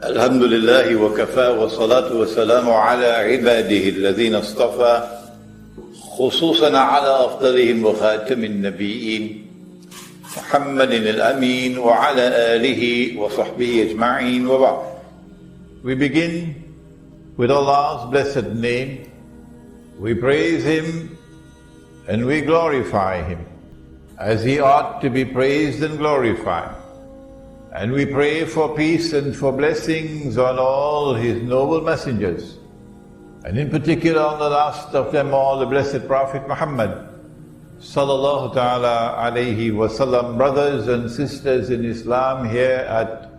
الحمد لله وكفى والصلاة والسلام على عباده الذين اصطفى خصوصا على أفضلهم وخاتم النبيين محمد الأمين وعلى آله وصحبه أجمعين وبعد. We begin with Allah's blessed name. We praise Him and we glorify Him as He ought to be praised and glorified. And we pray for peace and for blessings on all His noble messengers, and in particular on the last of them all, the blessed Prophet Muhammad sallallahu ta'ala alayhi wasallam. Brothers and sisters in Islam, here at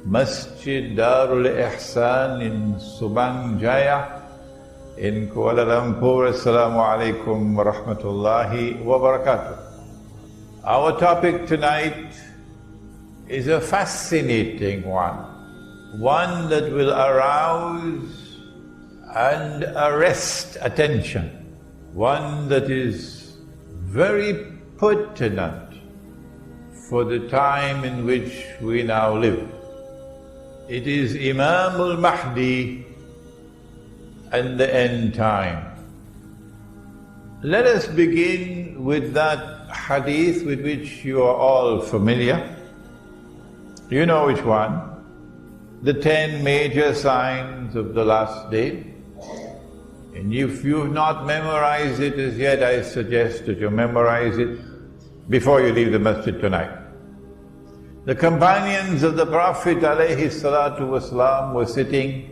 Masjid Darul Ihsan in Subang Jaya in Kuala Lumpur. Assalamu Alaikum wa rahmatullahi wa barakatuh. Our topic tonight is a fascinating one that will arouse and arrest attention, one that is very pertinent for the time in which we now live. It is Imam Al Mahdi and the end time. Let us begin with that hadith with which you are all familiar. You know which one? The 10 major signs of the last day. And if you've not memorized it as yet, I suggest that you memorize it before you leave the masjid tonight. The companions of the Prophet ﷺ were sitting,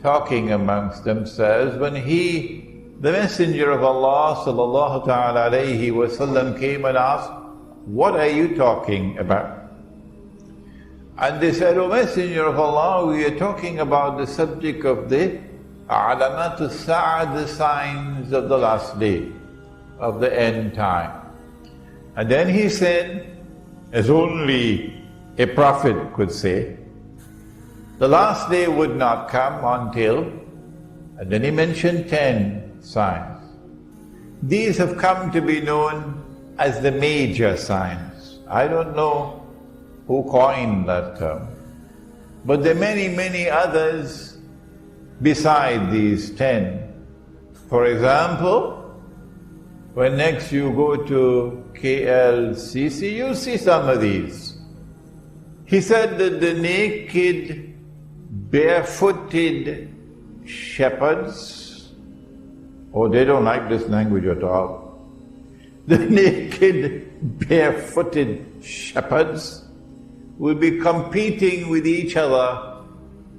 talking amongst themselves, when the Messenger of Allah ﷺ came and asked, "What are you talking about?" And they said, "O Messenger of Allah, we are talking about the subject of the alamat as-sa'ah, the signs of the last day, of the end time." And then he said, as only a prophet could say, the last day would not come until, and then he mentioned 10 signs. These have come to be known as the major signs. I don't know who coined that term, but there are many, many others beside these 10. For example, when next you go to KLCC, you'll see some of these. He said that the naked, barefooted shepherds, they don't like this language at all. The naked, barefooted shepherds will be competing with each other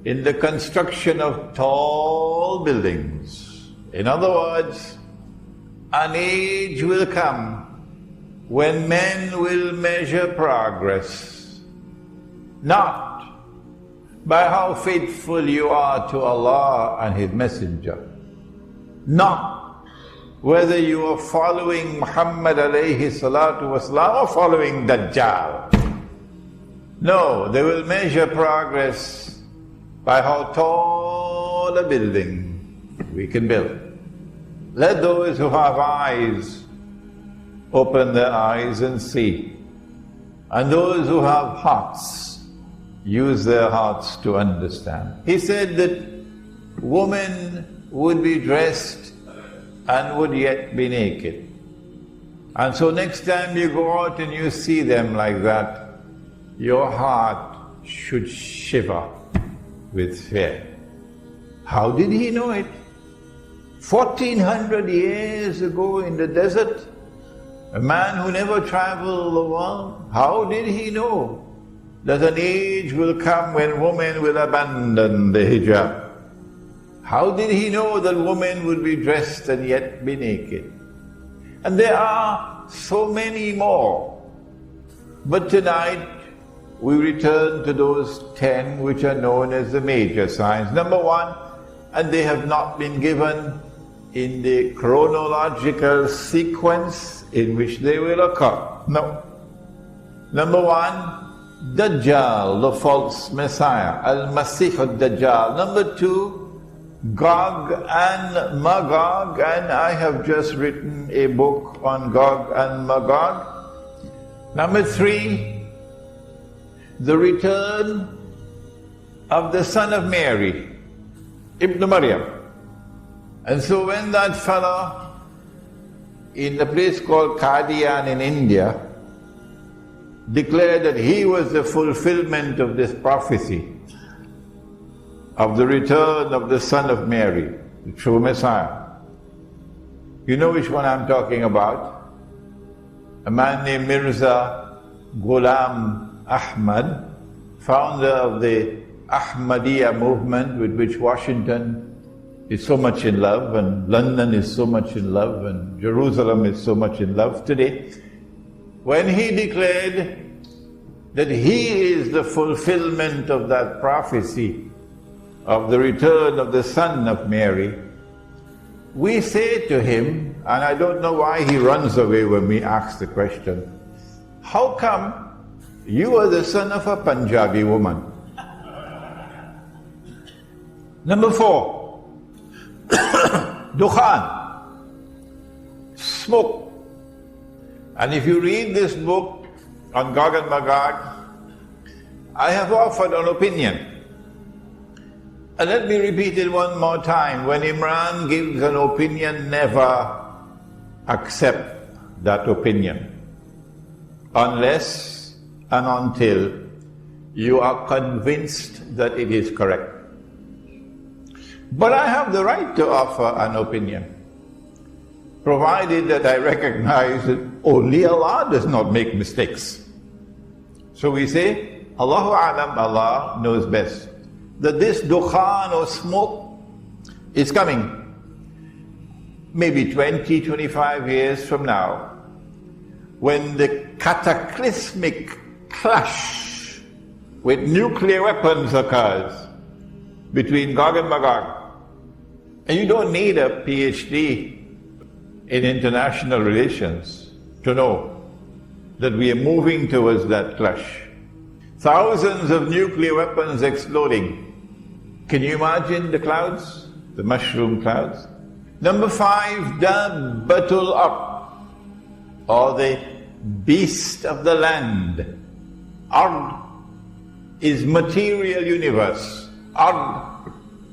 in the construction of tall buildings. In other words, an age will come when men will measure progress not by how faithful you are to Allah and His Messenger, not whether you are following Muhammad alayhi salatu wasalam or following Dajjal. No, they will measure progress by how tall a building we can build. Let those who have eyes open their eyes and see, and those who have hearts use their hearts to understand. He said that women would be dressed and would yet be naked. And so next time you go out and you see them like that, your heart should shiver with fear. How did he know it? 1400 years ago in the desert, a man who never traveled the world, how did he know that an age will come when women will abandon the hijab? How did he know that women would be dressed and yet be naked? And there are so many more. But tonight, we return to those 10 which are known as the major signs. Number 1, and they have not been given in the chronological sequence in which they will occur. No. Number 1, Dajjal, the false Messiah, Al-Masih al-Dajjal. Number 2, Gog and Magog, and I have just written a book on Gog and Magog. Number 3, the return of the son of Mary, Ibn Maryam. And so when that fellow in the place called Qadian in India declared that he was the fulfillment of this prophecy of the return of the son of Mary, the true Messiah. You know which one I'm talking about? A man named Mirza Ghulam Ahmad, founder of the Ahmadiyya movement, with which Washington is so much in love, and London is so much in love, and Jerusalem is so much in love today. When he declared that he is the fulfillment of that prophecy of the return of the son of Mary, we say to him, and I don't know why he runs away when we ask the question, how come you are the son of a Punjabi woman? Number 4, Dukhan, smoke. And if you read this book on Gog and Magog, I have offered an opinion. And let me repeat it one more time. When Imran gives an opinion, never accept that opinion unless and until you are convinced that it is correct. But I have the right to offer an opinion, provided that I recognize that only Allah does not make mistakes. So we say, Allahu Alam, Allah knows best, that this dukhan or smoke is coming. Maybe 20, 25 years from now, when the cataclysmic clash with nuclear weapons occurs between Gog and Magog. And you don't need a PhD in international relations to know that we are moving towards that clash. Thousands of nuclear weapons exploding. Can you imagine the clouds? The mushroom clouds? Number 5, Dabbatul Ard, or the beast of the land. Ard is material universe. Ard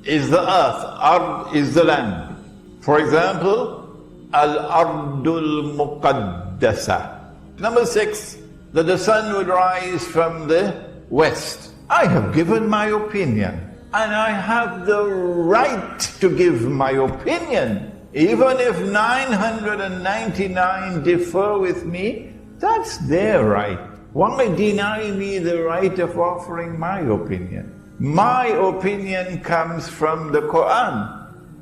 is the earth. Ard is the land. For example, Al-Ardul Muqaddasa. Number 6, that the sun would rise from the west. I have given my opinion, and I have the right to give my opinion. Even if 999 differ with me, that's their right. Why deny me the right of offering my opinion? My opinion comes from the Quran.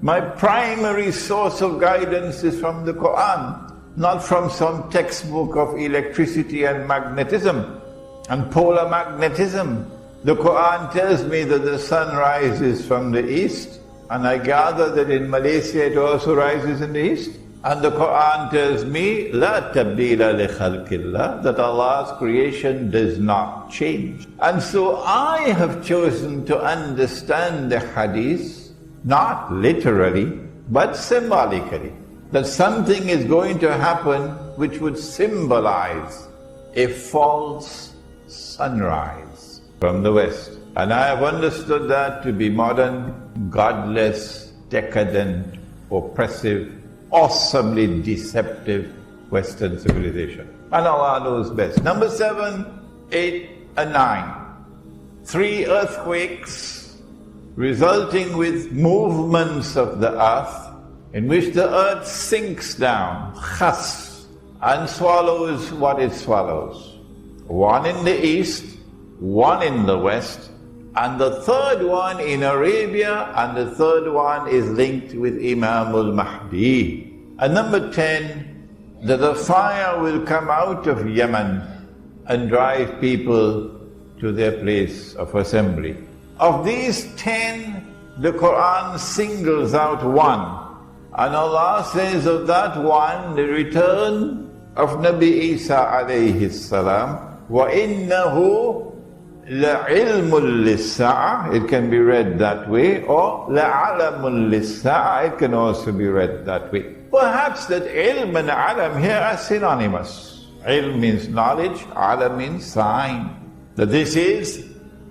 My primary source of guidance is from the Quran, not from some textbook of electricity and magnetism and polar magnetism. The Quran tells me that the sun rises from the east, and I gather that in Malaysia it also rises in the east. And the Quran tells me, La tabdila li khalqillah, that Allah's creation does not change. And so I have chosen to understand the hadith, not literally, but symbolically, that something is going to happen which would symbolize a false sunrise from the west. And I have understood that to be modern, godless, decadent, oppressive, awesomely deceptive Western civilization. And Allah knows best. Number 7, 8 and 9. 3 earthquakes resulting with movements of the earth, in which the earth sinks down, khas, and swallows what it swallows. One in the east, one in the west, and the third one in Arabia, and the third one is linked with Imam Al Mahdi. And number 10, that the fire will come out of Yemen and drive people to their place of assembly. Of these 10, the Quran singles out one. And Allah says of that one, the return of Nabi Isa alayhi salam, وَإِنَّهُ لَعِلْمٌ لِلسَّاعَةِ, it can be read that way, or لَعَلَمٌ لِلسَّاعَةِ, it can also be read that way. Perhaps that ilm and alam here are synonymous. Ilm means knowledge, alam means sign. That this is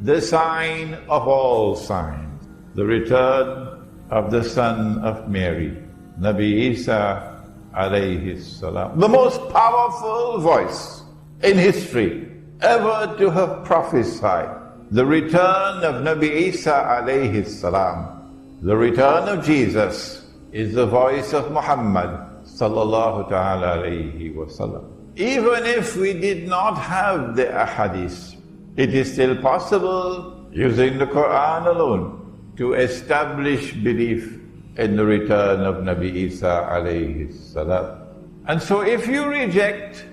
the sign of all signs, the return of the son of Mary, Nabi Isa alayhi salam, the most powerful voice in history ever to have prophesied the return of Nabi Isa alayhi salam. The return of Jesus is the voice of Muhammad sallallahu ta'ala alayhi wasallam. Even if we did not have the ahadith, it is still possible, using the Quran alone, to establish belief in the return of Nabi Isa alayhi salam. And so if you reject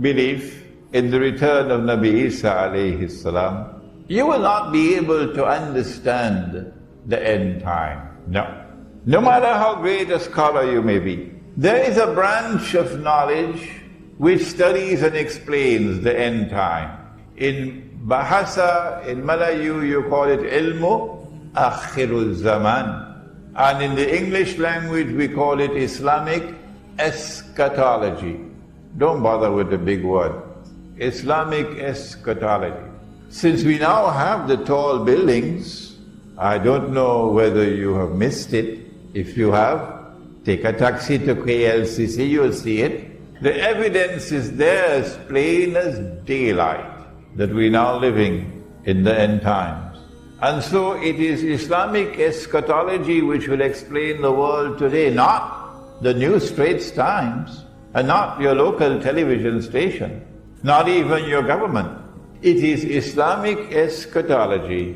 belief in the return of Nabi Isa alayhi salam, you will not be able to understand the end time. No matter how great a scholar you may be, there is a branch of knowledge which studies and explains the end time. In Bahasa, in Malayu, you call it ilmu Akhiruzzaman. And in the English language, we call it Islamic Eschatology. Don't bother with the big word. Islamic Eschatology. Since we now have the tall buildings, I don't know whether you have missed it. If you have, take a taxi to KLCC, you'll see it. The evidence is there as plain as daylight that we're now living in the end times. And so it is Islamic eschatology which will explain the world today, not the New Straits Times, and not your local television station, not even your government. It is Islamic eschatology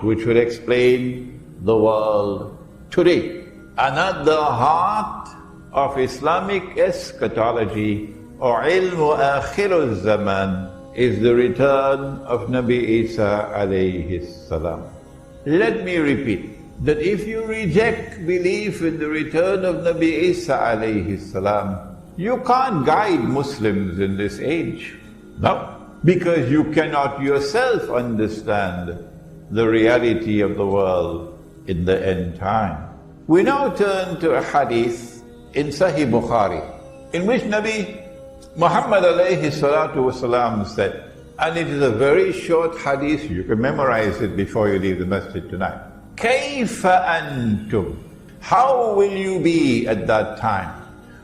which will explain the world today. And at the heart of Islamic eschatology, or ilmu Akhiruzzaman, is the return of Nabi Isa alayhi salam. Let me repeat that if you reject belief in the return of Nabi Isa alayhi salam, you can't guide Muslims in this age. No, because you cannot yourself understand the reality of the world in the end time. We now turn to a hadith in Sahih Bukhari, in which Nabi Muhammad alayhi salatu wasalam said, and it is a very short hadith, you can memorize it before you leave the masjid tonight. Kayfa antum? How will you be at that time?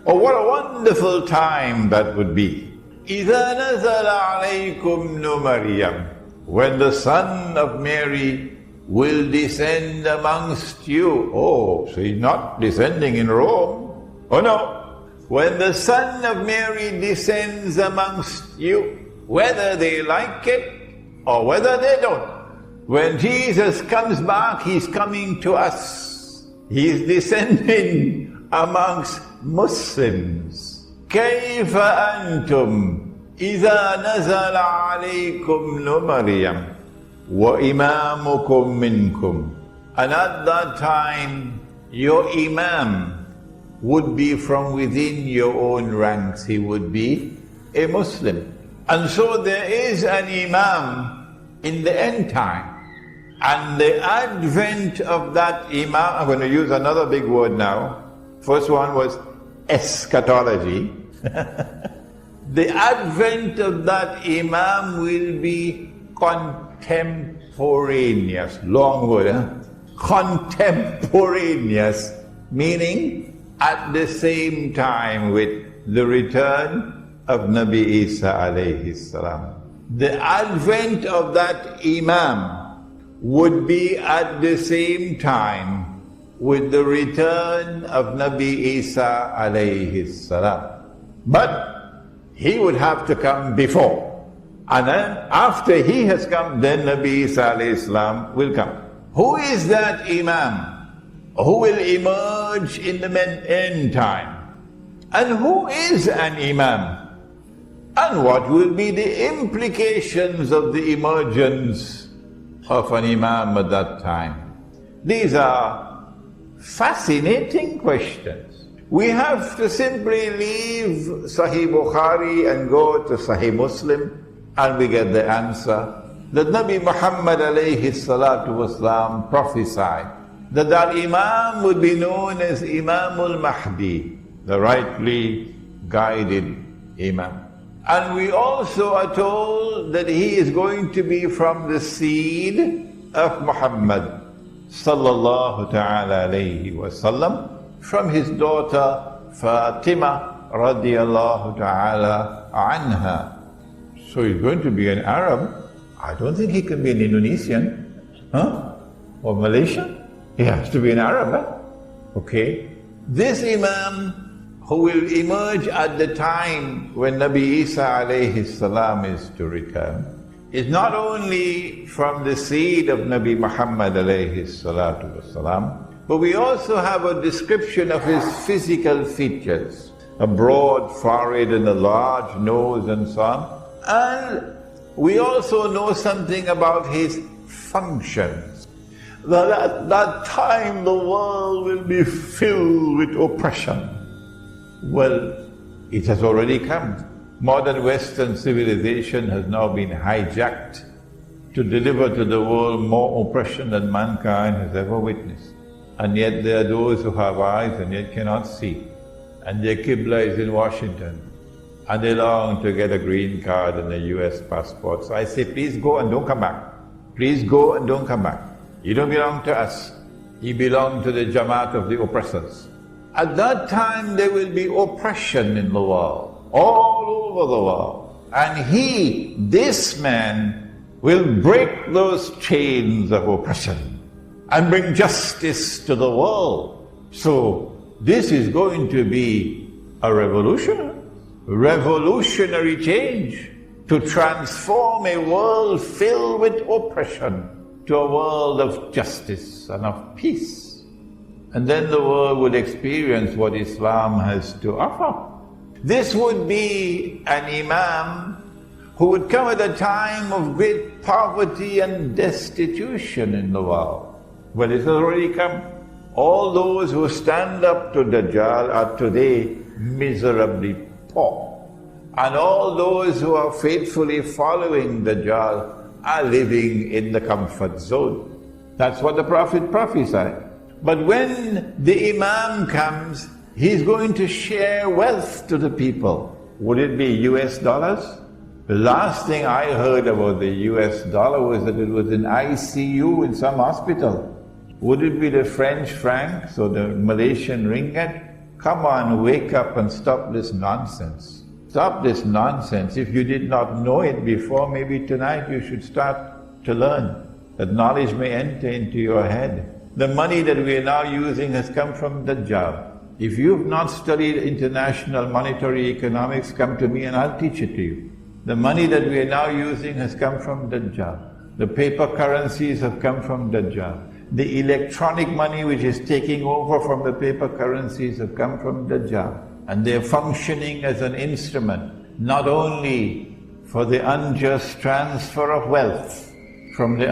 Oh, what a wonderful time that would be. إِذَا نَزَلَ عَلَيْكُمْ Maryam, when the son of Mary will descend amongst you. Oh, so he's not descending in Rome. Oh no. When the son of Mary descends amongst you, whether they like it or whether they don't, when Jesus comes back, he's coming to us. He's descending amongst Muslims. كيف أنتم إذا نزل عليكم مريم وإمامكم منكم. And at that time, your imam would be from within your own ranks. He would be a Muslim. And so there is an imam in the end time. And the advent of that imam, I'm going to use another big word now. First one was eschatology. The advent of that imam will be contemporaneous. Long word, huh? Contemporaneous, meaning at the same time with the return of Nabi Isa alayhi salam. The advent of that imam would be at the same time with the return of Nabi Isa alayhi salam. But he would have to come before. And then after he has come, then Nabi Isa alayhi salam will come. Who is that imam who will emerge in the end time? And who is an imam? And what will be the implications of the emergence of an imam at that time? These are fascinating questions. We have to simply leave Sahih Bukhari and go to Sahih Muslim, and we get the answer that Nabi Muhammad alayhi salatu wasalam prophesied that that imam would be known as Imam Al Mahdi, the rightly guided imam. And we also are told that he is going to be from the seed of Muhammad sallallahu ta'ala alayhi wasallam, from his daughter Fatima radiyallahu ta'ala anha. So he's going to be an Arab. I don't think he can be an Indonesian, or Malaysian. He has to be an Arab, Okay. This Imam who will emerge at the time when Nabi Isa alayhi salam is to return is not only from the seed of Nabi Muhammad alayhi salatu wasalam, but we also have a description of his physical features, a broad forehead and a large nose and so on. And we also know something about his functions, that at that time the world will be filled with oppression. Well, it has already come. Modern Western civilization has now been hijacked to deliver to the world more oppression than mankind has ever witnessed. And yet there are those who have eyes and yet cannot see. And their Qibla is in Washington. And they long to get a green card and a US passport. So I say, please go and don't come back. Please go and don't come back. You don't belong to us. You belong to the Jamaat of the oppressors. At that time there will be oppression in the world, all over the world. And he, this man, will break those chains of oppression and bring justice to the world. So this is going to be a revolutionary change to transform a world filled with oppression to a world of justice and of peace. And then the world would experience what Islam has to offer. This would be an Imam who would come at a time of great poverty and destitution in the world. Well, it has already come. All those who stand up to Dajjal are today miserably poor. And all those who are faithfully following Dajjal are living in the comfort zone. That's what the Prophet prophesied. But when the Imam comes, he's going to share wealth to the people. Would it be US dollars? The last thing I heard about the US dollar was that it was in ICU in some hospital. Would it be the French francs or the Malaysian ringgit? Come on, wake up and stop this nonsense. Stop this nonsense. If you did not know it before, maybe tonight you should start to learn, that knowledge may enter into your head. The money that we are now using has come from Dajjal. If you've not studied international monetary economics, come to me and I'll teach it to you. The money that we are now using has come from Dajjal. The paper currencies have come from Dajjal. The electronic money which is taking over from the paper currencies have come from Dajjal. And they're functioning as an instrument, not only for the unjust transfer of wealth from the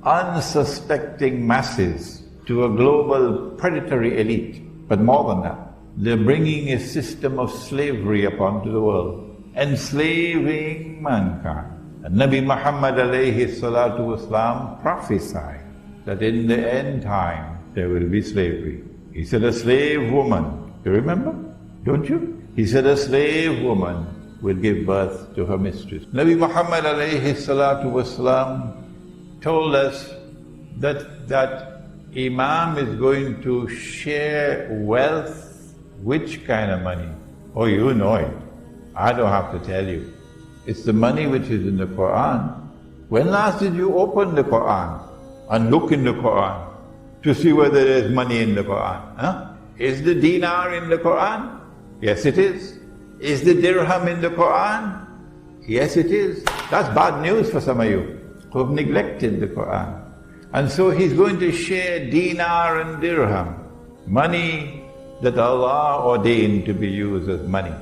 unsuspecting masses to a global predatory elite, but more than that, they're bringing a system of slavery upon the world, enslaving mankind. And Nabi Muhammad alayhi salatu wasalam prophesied that in the end time there will be slavery. He said a slave woman, you remember? Don't you? He said a slave woman will give birth to her mistress. Nabi Muhammad alayhi salatu wasalam told us that Imam is going to share wealth. Which kind of money? Oh, you know it. I don't have to tell you. It's the money which is in the Quran. When last did you open the Quran and look in the Quran to see whether there is money in the Quran? Is the dinar in the Quran? Yes, it is. Is the dirham in the Quran? Yes, it is. That's bad news for some of you who have neglected the Quran. And so he's going to share dinar and dirham, money that Allah ordained to be used as money.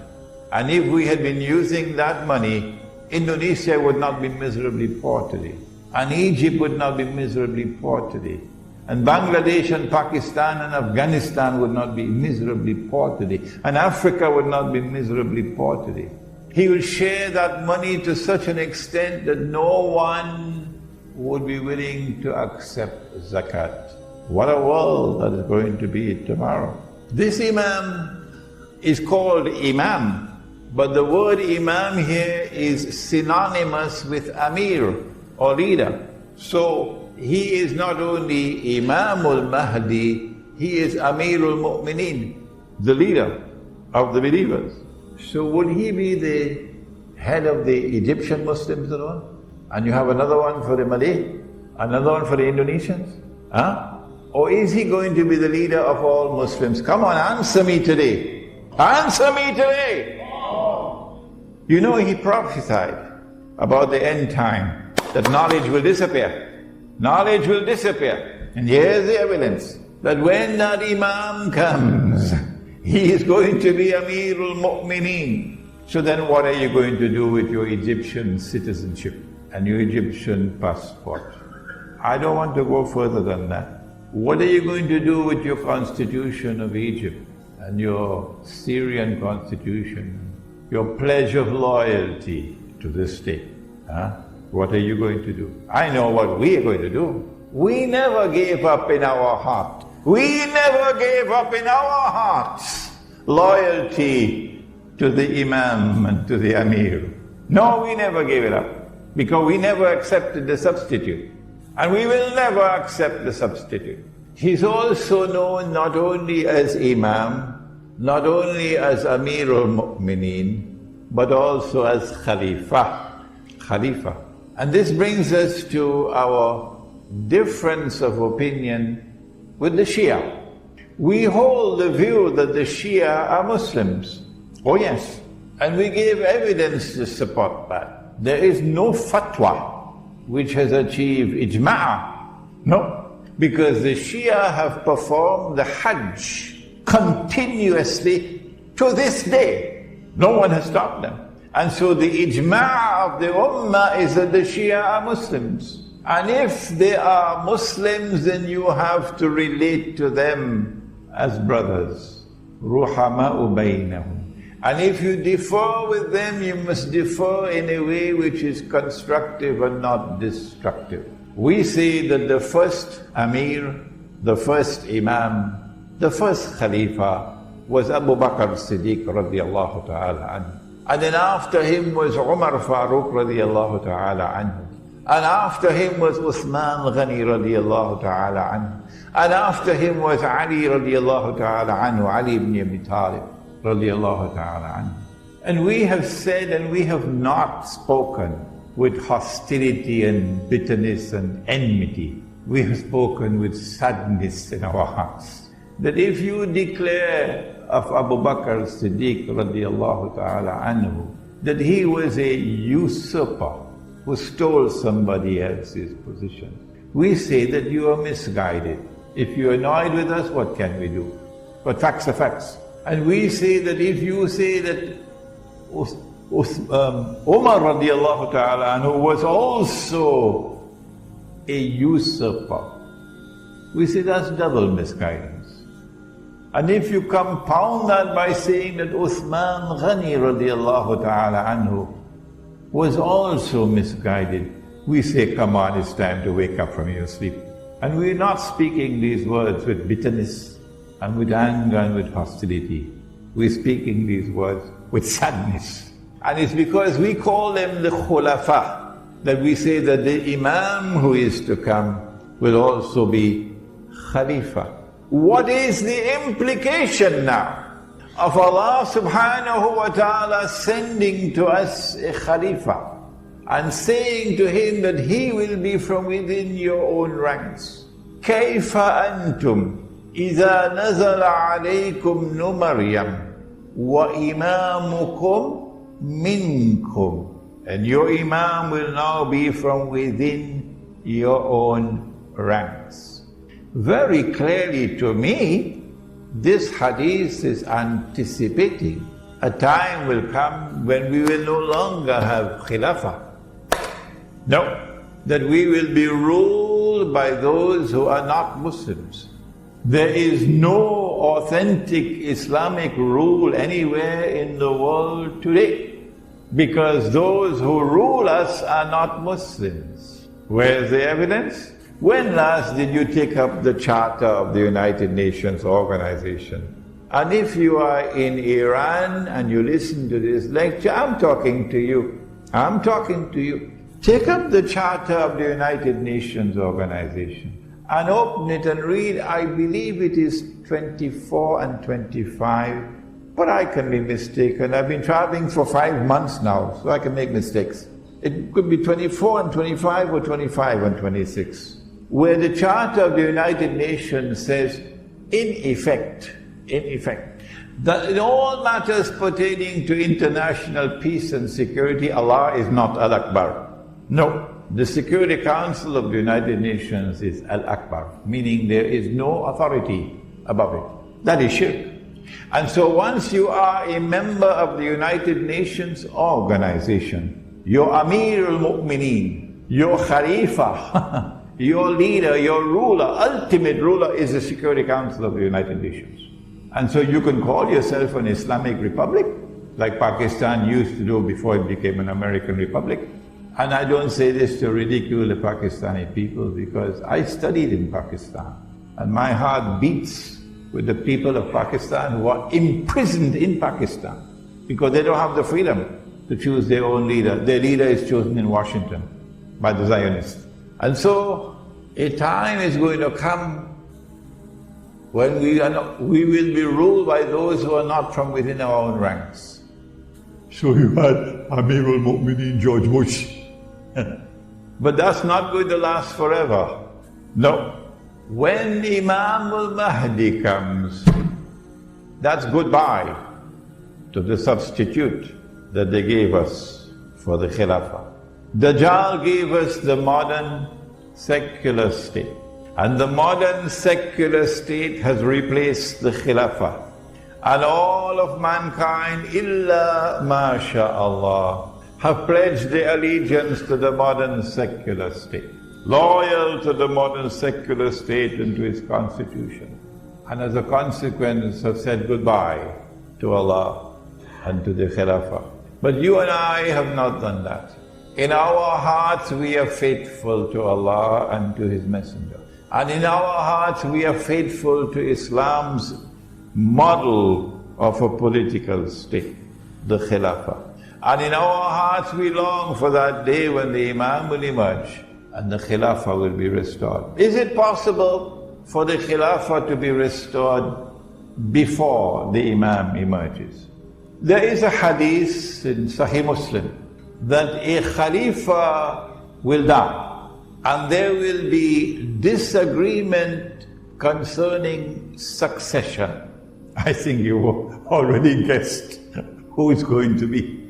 And if we had been using that money, Indonesia would not be miserably poor today. And Egypt would not be miserably poor today. And Bangladesh and Pakistan and Afghanistan would not be miserably poor today. And Africa would not be miserably poor today. He will share that money to such an extent that no one would be willing to accept zakat. What a world that is going to be tomorrow. This Imam is called Imam But the word Imam here is synonymous with Amir or leader. So he is not only Imam Al Mahdi, he is Amir Al Mu'mineen, the leader of the believers. So would he be the head of the Egyptian Muslims alone? And you have another one for the Malay, another one for the Indonesians? Or is he going to be the leader of all Muslims? Come on, answer me today. Answer me today. You know, he prophesied about the end time, that knowledge will disappear. Knowledge will disappear. And here's the evidence, that when that Imam comes, he is going to be Amirul Mu'mineen. So then what are you going to do with your Egyptian citizenship and your Egyptian passport? I don't want to go further than that. What are you going to do with your constitution of Egypt and your Syrian constitution, your pledge of loyalty to this state? What are you going to do? I know what we are going to do. We never gave up in our heart. We never gave up in our hearts loyalty to the Imam and to the Amir. No, we never gave it up, because we never accepted the substitute. And we will never accept the substitute. He's also known not only as Imam, not only as Amirul Mu'mineen, but also as Khalifa. Khalifa. And this brings us to our difference of opinion with the Shia. We hold the view that the Shia are Muslims. Oh yes. And we give evidence to support that. There is no fatwa which has achieved ijma'. No. Because the Shia have performed the Hajj continuously to this day. No one has stopped them. And so the ijma' of the ummah is that the Shia are Muslims. And if they are Muslims, then you have to relate to them as brothers. Ruhama'u baynahum. And if you differ with them, you must differ in a way which is constructive and not destructive. We say that the first Amir, the first Imam, the first Khalifa was Abu Bakr Siddiq radiallahu ta'ala anhu. And then after him was Umar Farooq radiallahu ta'ala anhu. And after him was Uthman Ghani radiallahu ta'ala anhu. And after him was Ali radiallahu ta'ala anhu, Ali ibn Abi Talib radiallahu ta'ala anhu. And we have said, and we have not spoken with hostility and bitterness and enmity. We have spoken with sadness in our hearts. That if you declare of Abu Bakr Siddiq radiallahu ta'ala anhu that he was a usurper who stole somebody else's position, we say that you are misguided. If you're annoyed with us, what can we do? But facts are facts. And we say that if you say that Umar radiallahu ta'ala anhu was also a usurper, we say that's double misguidance. And if you compound that by saying that Uthman Ghani radiallahu ta'ala anhu was also misguided, we say, come on, it's time to wake up from your sleep. And we're not speaking these words with bitterness and with anger and with hostility. We're speaking these words with sadness. And it's because we call them the Khilafa that we say that the Imam who is to come will also be Khalifa. What is the implication now of Allah subhanahu wa ta'ala sending to us a Khalifa and saying to him that he will be from within your own ranks? كيف أنتم إذا نزل عليكم مريم وإمامكم منكم. And your Imam will now be from within your own ranks. Very clearly to me, this hadith is anticipating a time will come when we will no longer have Khilafa. No, that we will be ruled by those who are not Muslims. There is no authentic Islamic rule anywhere in the world today, because those who rule us are not Muslims. Where's the evidence? When last did you take up the Charter of the United Nations Organization And if you are in Iran and you listen to this lecture, I'm talking to you. I'm talking to you. Take up the Charter of the United Nations Organization and open it and read, I believe it is 24 and 25, but I can be mistaken. I've been traveling for 5 months now, so I can make mistakes. It could be 24 and 25 or 25 and 26, where the Charter of the United Nations says, in effect, that in all matters pertaining to international peace and security, Allah is not Al-Akbar. No, the Security Council of the United Nations is Al-Akbar, meaning there is no authority above it. That is shirk. And so once you are a member of the United Nations organization, your Amir al-Mu'mineen, your Khalifa, your leader, your ruler, ultimate ruler is the Security Council of the United Nations. And so you can call yourself an Islamic Republic, like Pakistan used to do before it became an American Republic. And I don't say this to ridicule the Pakistani people, because I studied in Pakistan and my heart beats with the people of Pakistan who are imprisoned in Pakistan because they don't have the freedom to choose their own leader. Their leader is chosen in Washington by the Zionists. And so a time is going to come when we will be ruled by those who are not from within our own ranks. So you had Amir al-Mu'mineen George Bush. But that's not going to last forever. No. When Imam Al Mahdi comes, that's goodbye to the substitute that they gave us for the Khilafa. Dajjal gave us the modern secular state. And the modern secular state has replaced the Khilafa. And all of mankind, illa masha'Allah, have pledged their allegiance to the modern secular state, loyal to the modern secular state and to its constitution. And as a consequence have said goodbye to Allah and to the Khilafah. But you and I have not done that. In our hearts we are faithful to Allah and to His Messenger. And in our hearts we are faithful to Islam's model of a political state, the Khilafah. And in our hearts we long for that day when the Imam will emerge and the Khilafah will be restored. Is it possible for the Khilafah to be restored before the Imam emerges? There is a hadith in Sahih Muslim that a Khalifa will die and there will be disagreement concerning succession. I think you already guessed who it's going to be.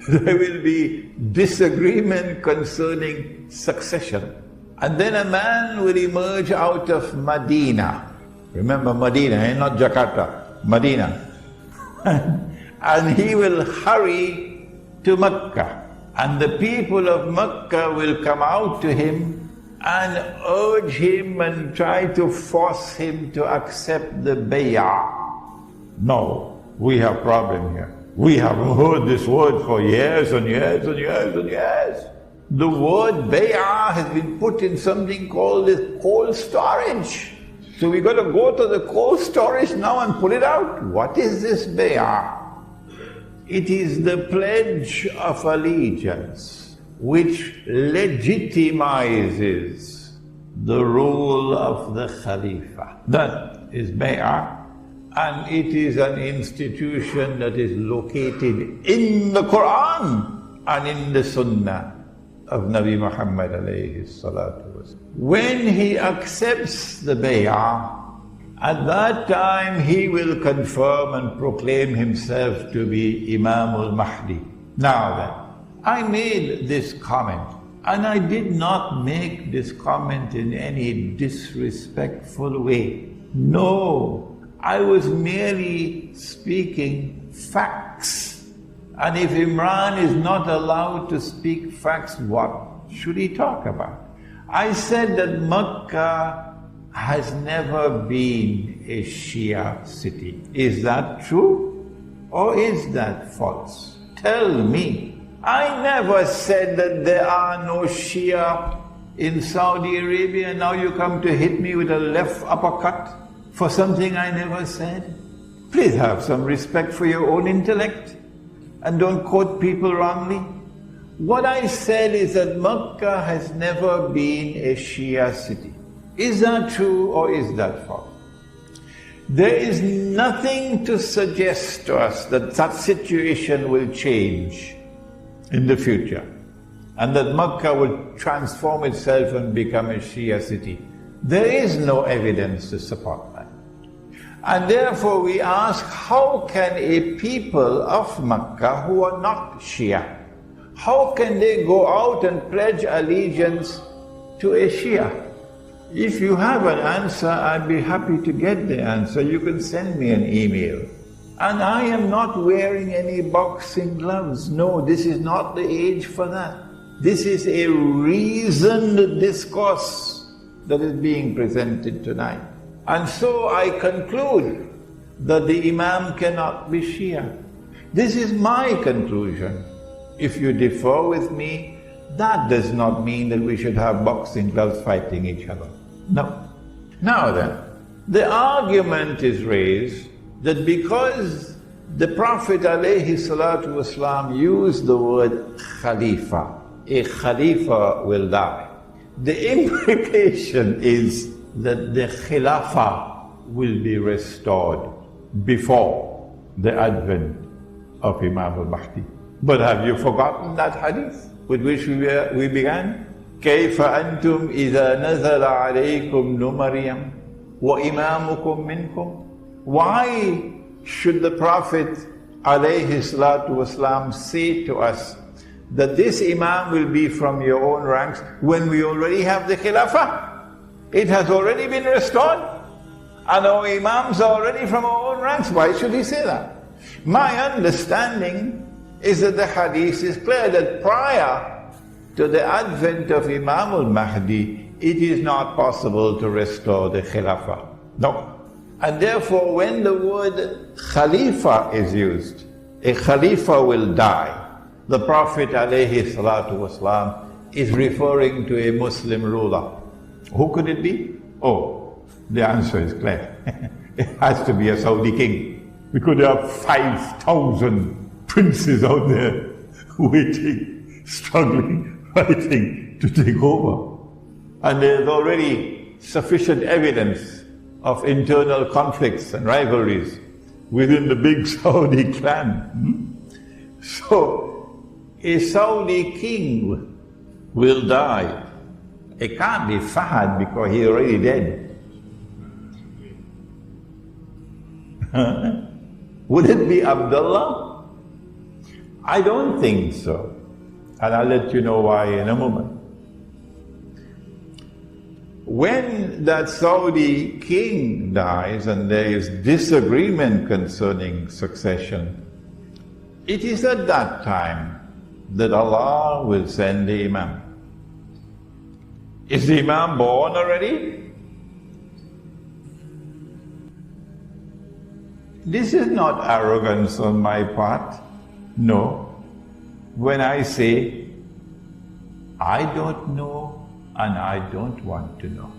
There will be disagreement concerning succession. And then a man will emerge out of Medina. Remember Medina, not Jakarta, Medina. And he will hurry to Mecca. And the people of Mecca will come out to him and urge him and try to force him to accept the bay'ah. No, we have problem here. We have heard this word for years and years and years and years. The word bay'ah has been put in something called the cold storage. So we got to go to the cold storage now and pull it out. What is this bay'ah? It is the pledge of allegiance which legitimizes the rule of the Khalifa. That is bay'ah. And it is an institution that is located in the Quran and in the Sunnah of Nabi Muhammad alayhi salatu wasalam. When he accepts the bay'ah, at that time he will confirm and proclaim himself to be Imam Al Mahdi. Now then, I made this comment, and I did not make this comment in any disrespectful way. No. I was merely speaking facts. And if Imran is not allowed to speak facts, what should he talk about? I said that Mecca has never been a Shia city. Is that true? Or is that false? Tell me. I never said that there are no Shia in Saudi Arabia. Now you come to hit me with a left uppercut for something I never said. Please have some respect for your own intellect and don't quote people wrongly. What I said is that Makkah has never been a Shia city. Is that true or is that false? There is nothing to suggest to us that that situation will change in the future and that Makkah will transform itself and become a Shia city. There is no evidence to support that. And therefore we ask, how can a people of Makkah who are not Shia, how can they go out and pledge allegiance to a Shia? If you have an answer, I'd be happy to get the answer. You can send me an email. And I am not wearing any boxing gloves. No, this is not the age for that. This is a reasoned discourse that is being presented tonight. And so I conclude that the Imam cannot be Shia. This is my conclusion. If you differ with me, that does not mean that we should have boxing gloves fighting each other. No. Now then, the argument is raised that because the Prophet ﷺ used the word Khalifa, a Khalifa will die. The implication is that the Khilafa will be restored before the advent of Imam Al Mahdi. But have you forgotten that hadith with which we began? كيف أنتم إذا نزل عليكم ابن مريم وإمامكم منكم? Why should the Prophet ﷺ say to us that this Imam will be from your own ranks when we already have the Khilafah? It has already been restored and our Imams are already from our own ranks. Why should he say that? My understanding is that the hadith is clear that prior to the advent of Imam Al Mahdi, it is not possible to restore the Khilafah. No. And therefore when the word Khalifa is used, a Khalifa will die. The Prophet ﷺ is referring to a Muslim ruler. Who could it be? Oh, the answer is clear. It has to be a Saudi king. We could have 5,000 princes out there waiting, struggling, fighting to take over. And there's already sufficient evidence of internal conflicts and rivalries within the big Saudi clan. So, a Saudi king will die. It can't be Fahad because he's already dead. Would it be Abdullah? I don't think so. And I'll let you know why in a moment. When that Saudi king dies and there is disagreement concerning succession, it is at that time that Allah will send the Imam. Is the Imam born already? This is not arrogance on my part. No. When I say, I don't know and I don't want to know.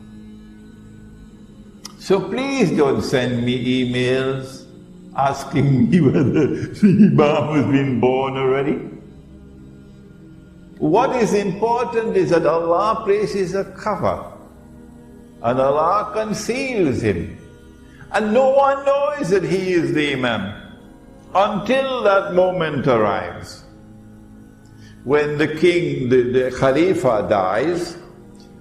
So please don't send me emails asking me whether the Imam has been born already. What is important is that Allah places a cover and Allah conceals him. And no one knows that he is the Imam until that moment arrives. When the king, the Khalifa dies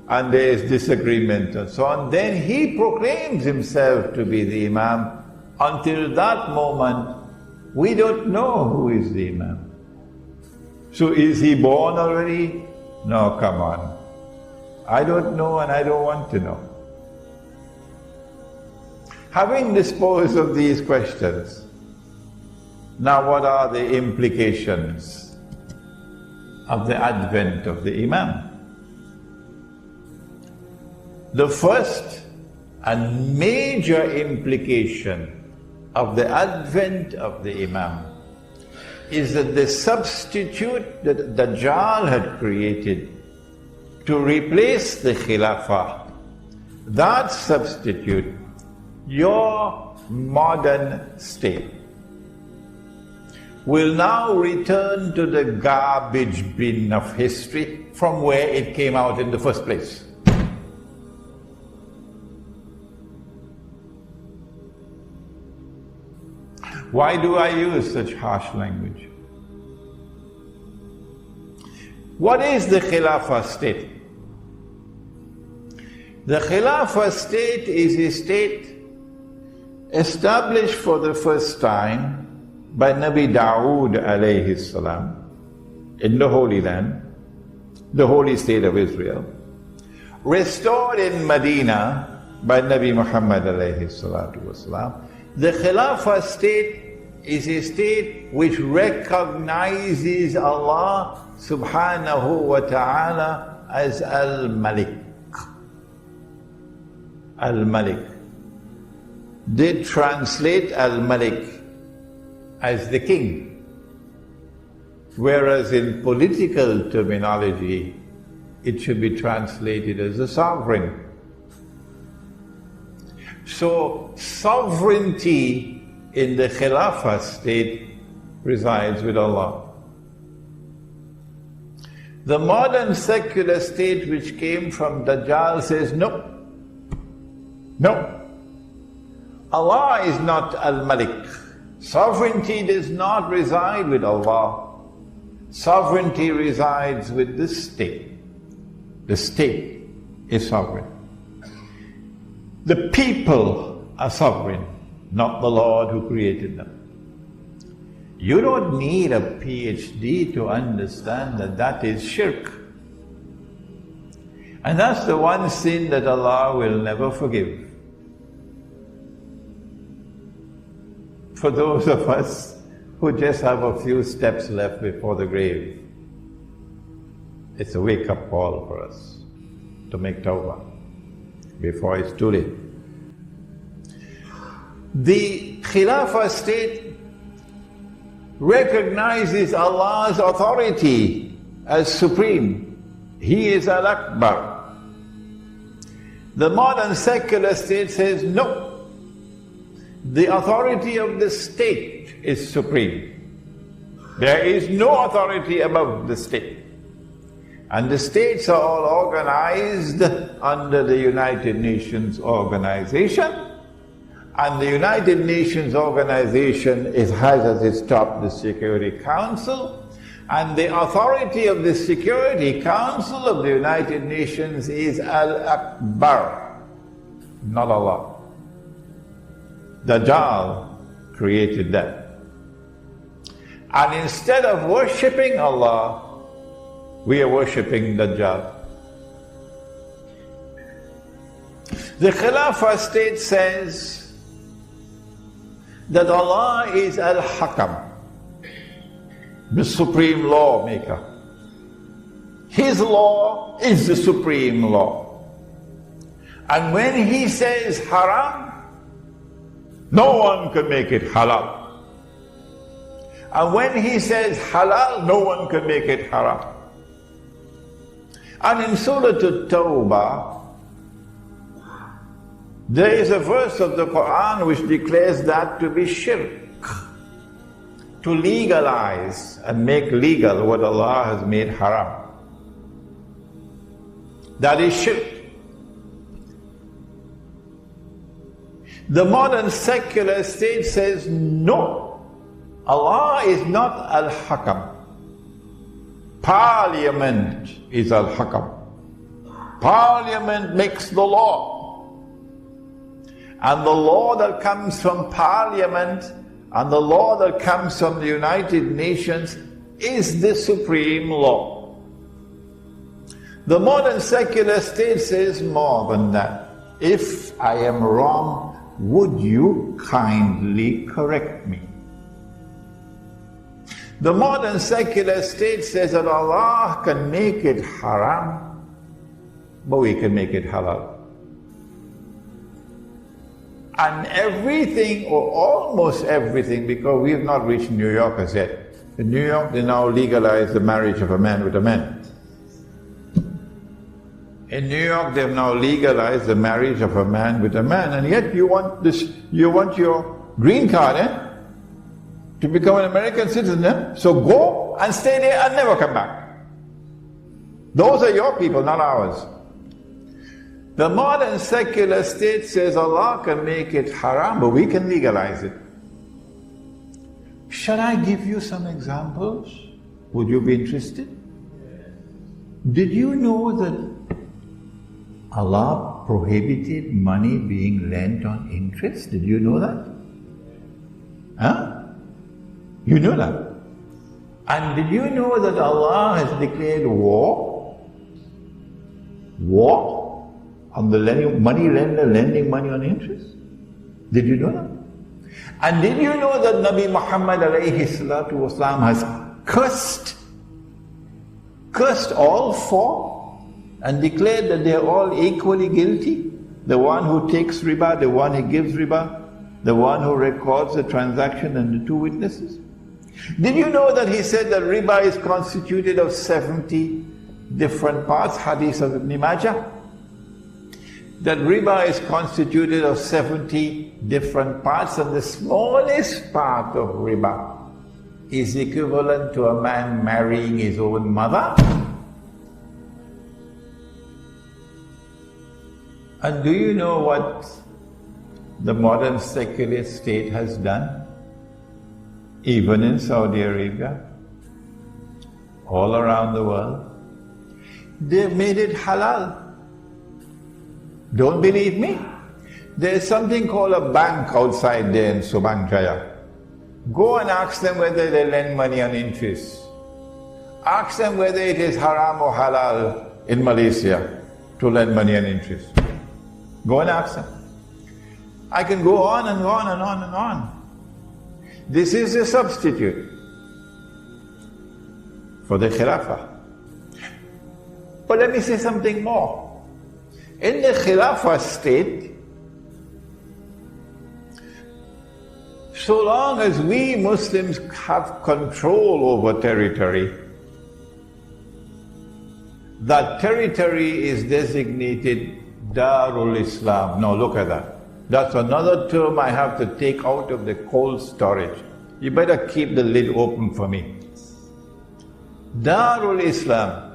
and there is disagreement and so on, then he proclaims himself to be the Imam. Until that moment, we don't know who is the Imam. So is he born already? No, come on. I don't know and I don't want to know. Having disposed of these questions, now what are the implications of the advent of the Imam? The first and major implication of the advent of the Imam is that the substitute that Dajjal had created to replace the Khilafah, that substitute, your modern state will now return to the garbage bin of history from where it came out in the first place. Why do I use such harsh language? What is the Khilafa state? The Khilafa state is a state established for the first time by Nabi Dawood alayhi salam in the Holy Land, the holy state of Israel, restored in Medina by Nabi Muhammad alayhi salatu wasalam. The Khilafa state is a state which recognizes Allah subhanahu wa ta'ala as Al-Malik. Al-Malik. They translate Al-Malik as the king, whereas in political terminology it should be translated as the sovereign. So sovereignty in the Khilafa state resides with Allah. The modern secular state which came from Dajjal says no. No. Allah is not Al-Malik. Sovereignty does not reside with Allah. Sovereignty resides with the state. The state is sovereign. The people are sovereign, not the Lord who created them. You don't need a PhD to understand that that is shirk. And that's the one sin that Allah will never forgive. For those of us who just have a few steps left before the grave, it's a wake-up call for us to make tawbah before it's too late. The Khilafa state recognizes Allah's authority as supreme. He is Al-Akbar. The modern secular state says no. The authority of the state is supreme. There is no authority above the state. And the states are all organized under the United Nations organization. And the United Nations organization has at its top the Security Council. And the authority of the Security Council of the United Nations is Al-Akbar, not Allah. Dajjal created that. And instead of worshipping Allah, we are worshipping Dajjal. The Khilafa state says that Allah is Al-Hakam, the supreme lawmaker. His law is the supreme law. And when He says haram, no one can make it halal. And when He says halal, no one can make it haram. And in Surah At-Tawbah, there is a verse of the Quran which declares that to be shirk, to legalize and make legal what Allah has made haram. That is shirk. The modern secular state says no, Allah is not Al-Hakam. Parliament is Al-Hakam. Parliament makes the law. And the law that comes from Parliament and the law that comes from the United Nations is the supreme law. The modern secular state says more than that. If I am wrong, would you kindly correct me? The modern secular state says that Allah can make it haram, but we can make it halal. And everything, or almost everything, because we have not reached New York as yet. In New York, they now legalize the marriage of a man with a man. In New York, they've now legalized the marriage of a man with a man, and yet you want your green card, to become an American citizen, So go and stay there and never come back. Those are your people, not ours. The modern secular state says Allah can make it haram, but we can legalize it. Shall I give you some examples? Would you be interested? Did you know that Allah prohibited money being lent on interest? Did you know that? Huh? You know that? And did you know that Allah has declared war? War on the money lender lending money on interest? Did you know that? And did you know that Nabi Muhammad alayhi salatu wasalam has cursed all four and declared that they are all equally guilty? The one who takes riba, the one who gives riba, the one who records the transaction, and the two witnesses. Did you know that he said that riba is constituted of 70 different parts? Hadith of Ibn Majah. That riba is constituted of 70 different parts, and the smallest part of riba is equivalent to a man marrying his own mother. And do you know what the modern secular state has done? Even in Saudi Arabia, all around the world, they've made it halal. Don't believe me? There's something called a bank outside there in Subang Jaya. Go and ask them whether they lend money on interest. Ask them whether it is haram or halal in Malaysia to lend money on interest. Go and ask them. I can go on and on and on and on. This is a substitute for the Khilafa. But let me say something more. In the Khilafa state, so long as we Muslims have control over territory, that territory is designated Darul Islam. Now look at that. That's another term I have to take out of the cold storage. You better keep the lid open for me. Darul Islam.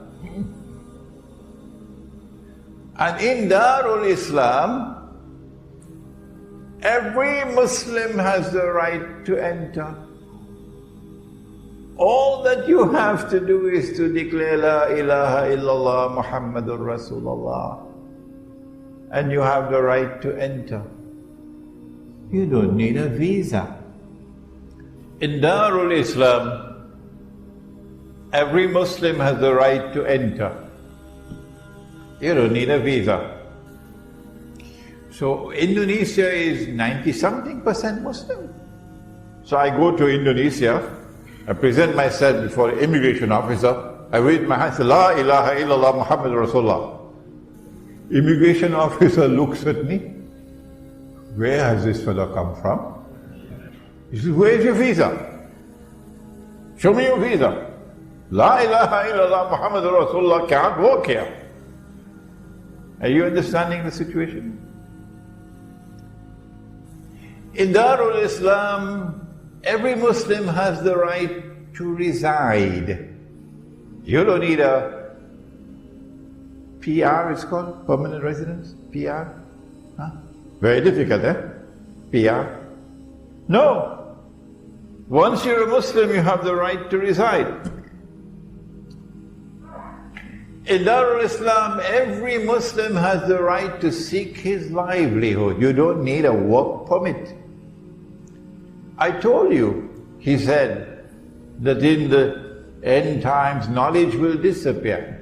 And in Darul Islam, every Muslim has the right to enter. All that you have to do is to declare La ilaha illallah Muhammadur Rasulullah, and you have the right to enter. You don't need a visa. In Darul Islam, every Muslim has the right to enter. You don't need a visa. So Indonesia is 90-something% Muslim. So I go to Indonesia, I present myself before the immigration officer, I wave my hand, say, La ilaha illallah Muhammad Rasulullah. Immigration officer looks at me. Where has this fellow come from? He says, where is your visa? Show me your visa. La ilaha illallah Muhammad Rasulullah can't work here. Are you understanding the situation? In Darul Islam, every Muslim has the right to reside. You don't need a PR, it's called, permanent residence, PR. Huh? Very difficult, PR. No. Once you're a Muslim, you have the right to reside. In Darul Islam, every Muslim has the right to seek his livelihood. You don't need a work permit. I told you, he said, that in the end times knowledge will disappear.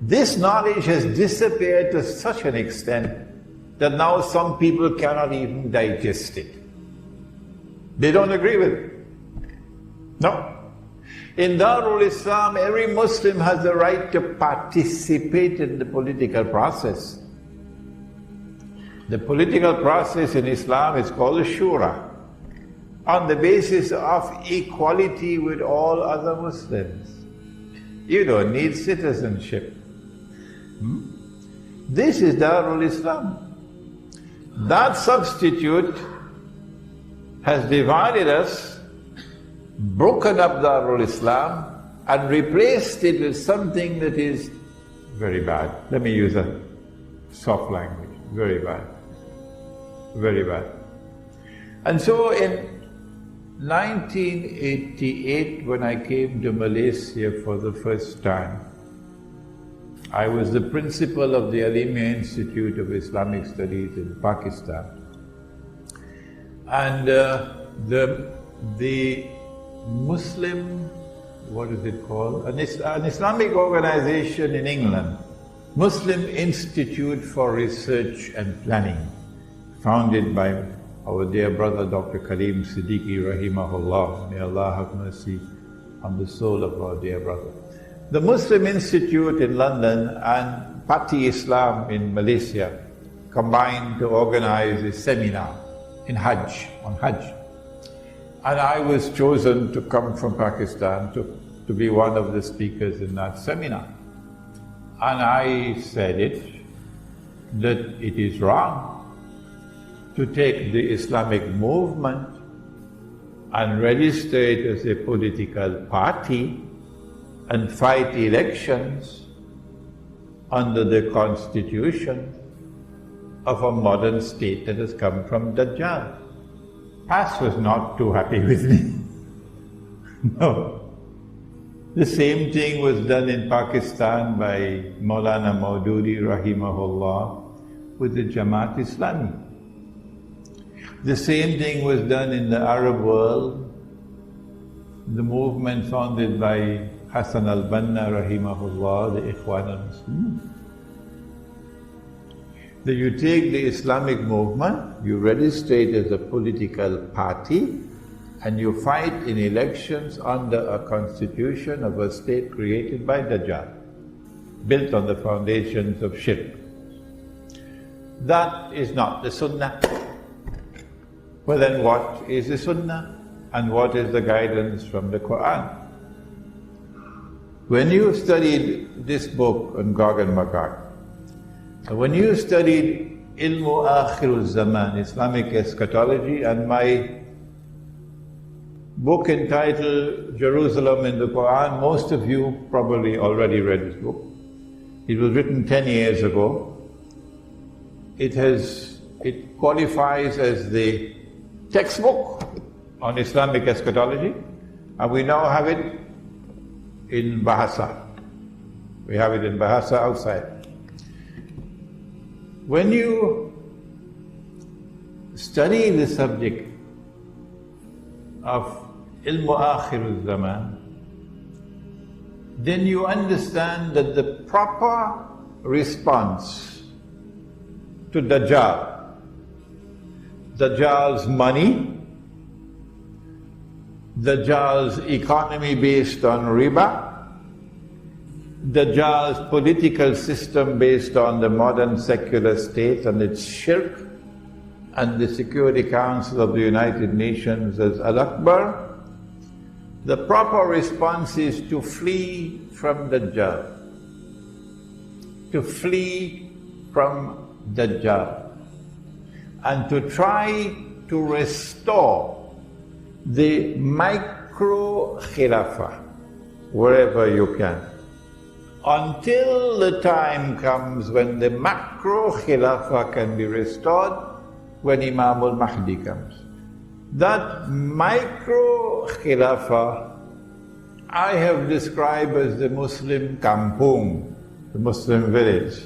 This knowledge has disappeared to such an extent that now some people cannot even digest it. They don't agree with it. No. In Darul Islam, every Muslim has the right to participate in the political process. The political process in Islam is called Shura, on the basis of equality with all other Muslims. You don't need citizenship. This is Darul Islam. That substitute has divided us, broken up Darul Islam, and replaced it with something that is very bad. Let me use a soft language. Very bad. Very bad. And so in 1988, when I came to Malaysia for the first time, I was the principal of the Alimia Institute of Islamic Studies in Pakistan. And the Muslim, what is it called? An Islamic organization in England, Muslim Institute for Research and Planning, founded by our dear brother Dr. Karim Siddiqui rahimahullah. May Allah have mercy on the soul of our dear brother. The Muslim Institute in London and Party Islam in Malaysia combined to organize a seminar on Hajj. And I was chosen to come from Pakistan to be one of the speakers in that seminar. And I said that it is wrong to take the Islamic movement and register it as a political party and fight elections under the constitution of a modern state that has come from Dajjal. Pass was not too happy with me. No. The same thing was done in Pakistan by Maulana Maududi rahimahullah with the Jamaat Islami. The same thing was done in the Arab world, the movement founded by Hassan al-Banna rahimahullah, the Ikhwan al-Muslimin. That you take the Islamic movement, you register it as a political party, and you fight in elections under a constitution of a state created by Dajjal, built on the foundations of shirk. That is not the Sunnah. Well then what is the Sunnah? And what is the guidance from the Qur'an? When you studied this book on Gog and Magog, when you studied Akhiruzzaman, Islamic Eschatology, and my book entitled Jerusalem in the Qur'an, most of you probably already read this book. It was written 10 years ago. It qualifies as the textbook on Islamic Eschatology, and we now have it in Bahasa. We have it in Bahasa outside. When you study the subject of Akhiruzzaman, then you understand that the proper response to Dajjal's money, Dajjal's economy based on riba, Dajjal's political system based on the modern secular state and its shirk, and the Security Council of the United Nations as Al-Akbar, the proper response is to flee from Dajjal. To flee from Dajjal. And to try to restore the micro-Khilafa wherever you can, until the time comes when the macro-Khilafa can be restored, when Imam Al Mahdi comes. That micro-Khilafa I have described as the Muslim kampung, the Muslim village.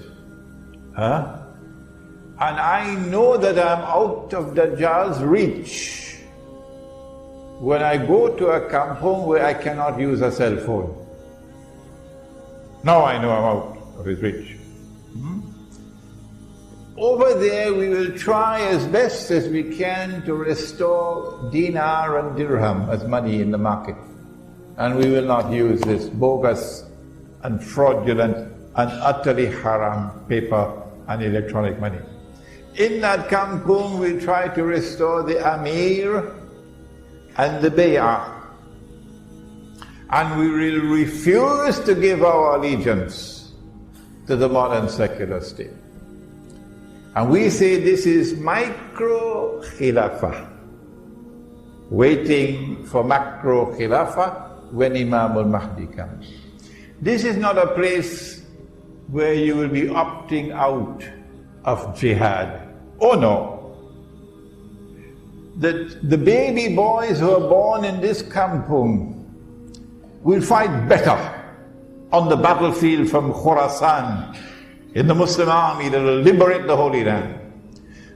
And I know that I'm out of Dajjal's reach when I go to a kampung where I cannot use a cell phone. Now I know I'm out of his reach. Over there we will try as best as we can to restore dinar and dirham as money in the market. And we will not use this bogus and fraudulent and utterly haram paper and electronic money. In that kampung we'll try to restore the Amir and the Bay'ah. And we will refuse to give our allegiance to the modern secular state. And we say this is micro Khilafa, waiting for macro Khilafa when Imam Al Mahdi comes. This is not a place where you will be opting out of jihad. Oh no. The baby boys who are born in this kampung will fight better on the battlefield from Khorasan in the Muslim army that will liberate the Holy Land.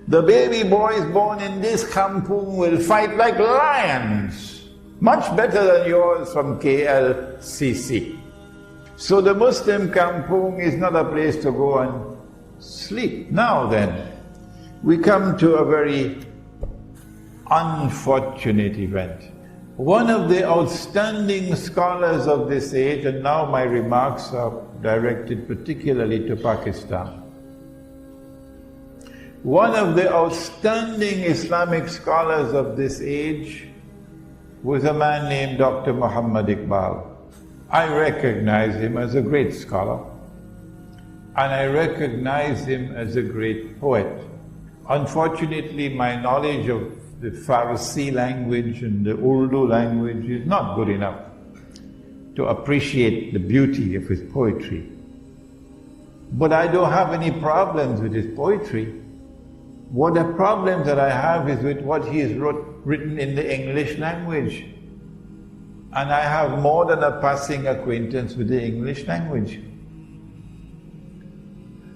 The baby boys born in this kampung will fight like lions, much better than yours from KLCC. So the Muslim kampung is not a place to go and sleep. Now then, we come to a very unfortunate event. One of the outstanding scholars of this age, and now my remarks are directed particularly to Pakistan. One of the outstanding Islamic scholars of this age was a man named Dr. Muhammad Iqbal. I recognize him as a great scholar, and I recognize him as a great poet. Unfortunately, my knowledge of the Farsi language and the Urdu language is not good enough to appreciate the beauty of his poetry. But I don't have any problems with his poetry. What the problem that I have is with what he has written in the English language. And I have more than a passing acquaintance with the English language.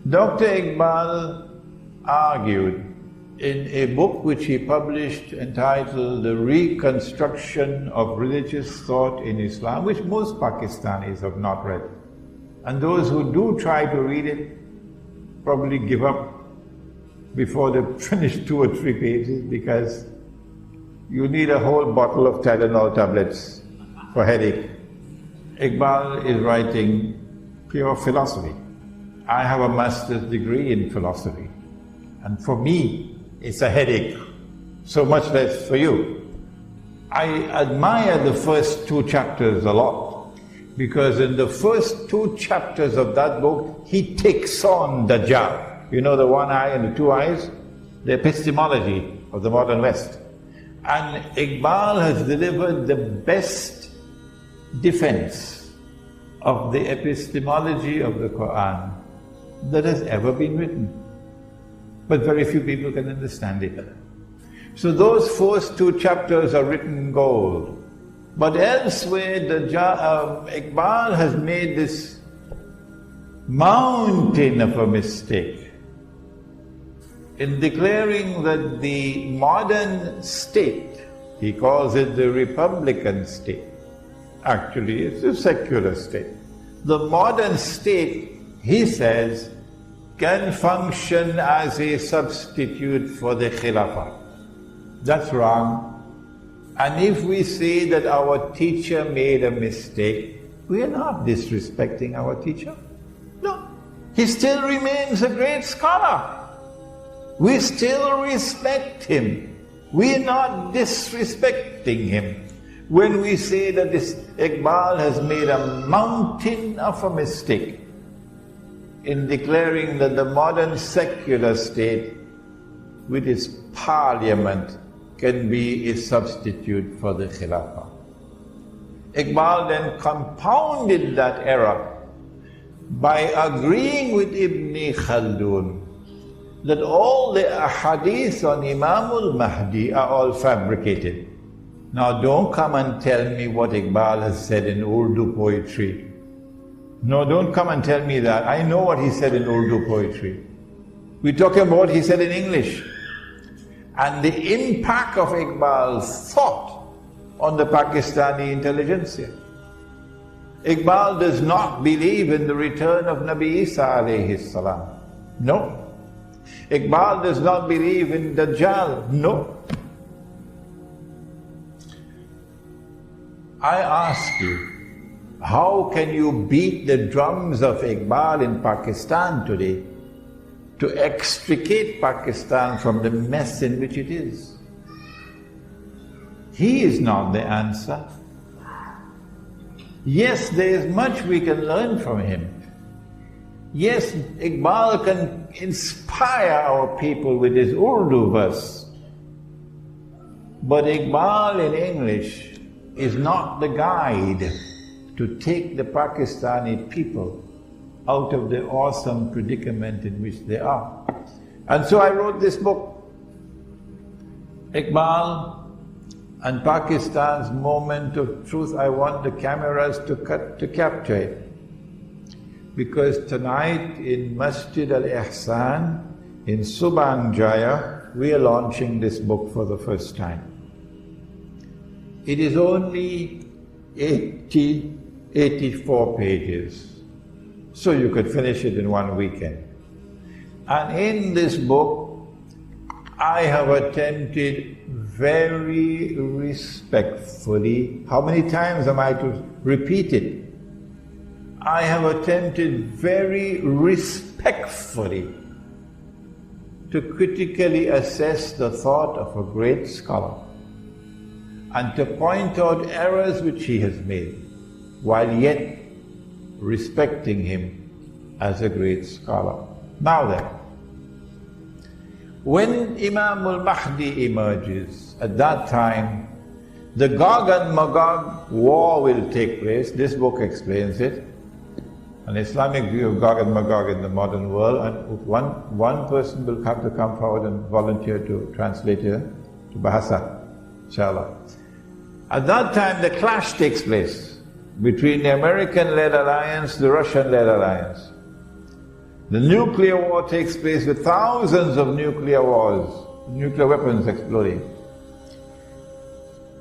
Dr. Iqbal argued in a book which he published entitled The Reconstruction of Religious Thought in Islam, which most Pakistanis have not read. And those who do try to read it probably give up before they finish 2 or 3 pages, because you need a whole bottle of Tylenol tablets for headache. Iqbal is writing pure philosophy. I have a master's degree in philosophy, and for me, it's a headache, so much less for you. I admire the first 2 chapters a lot, because in the first 2 chapters of that book, he takes on Dajjal. You know, the 1 eye and the 2 eyes? The epistemology of the modern West. And Iqbal has delivered the best defense of the epistemology of the Quran that has ever been written. But very few people can understand it. So those first 2 chapters are written in gold. But elsewhere, Iqbal has made this mountain of a mistake in declaring that the modern state, he calls it the Republican state. Actually, it's a secular state. The modern state, he says, can function as a substitute for the Khilafa. That's wrong. And if we say that our teacher made a mistake, we are not disrespecting our teacher. No, he still remains a great scholar. We still respect him. We are not disrespecting him when we say that this Iqbal has made a mountain of a mistake in declaring that the modern secular state with its parliament can be a substitute for the Khilafa. Iqbal then compounded that error by agreeing with Ibn Khaldun that all the ahadith on Imam Al Mahdi are all fabricated. Now don't come and tell me what Iqbal has said in Urdu poetry. No, don't come and tell me that. I know what he said in Urdu poetry. We're talking about what he said in English. And the impact of Iqbal's thought on the Pakistani intelligentsia. Iqbal does not believe in the return of Nabi Isa alayhi salam. No. Iqbal does not believe in Dajjal. No. I ask you, how can you beat the drums of Iqbal in Pakistan today to extricate Pakistan from the mess in which it is? He is not the answer. Yes, there is much we can learn from him. Yes, Iqbal can inspire our people with his Urdu verse, but Iqbal in English is not the guide to take the Pakistani people out of the awesome predicament in which they are. And so I wrote this book, Iqbal and Pakistan's moment of truth. I want the cameras to capture it. Because tonight in Masjid Al-Ihsan in Subang Jaya, we are launching this book for the first time. It is only 84 pages, so you could finish it in one weekend. And in this book, I have attempted very respectfully, how many times am I to repeat it? I have attempted very respectfully to critically assess the thought of a great scholar and to point out errors which he has made, while yet respecting him as a great scholar. Now then, when Imam Al Mahdi emerges, at that time, the Gog and Magog war will take place. This book explains it. An Islamic view of Gog and Magog in the modern world, and one person will have to come forward and volunteer to translate it to Bahasa, inshallah. At that time, the clash takes place between the American-led alliance, the Russian-led alliance. The nuclear war takes place with thousands of nuclear weapons exploding.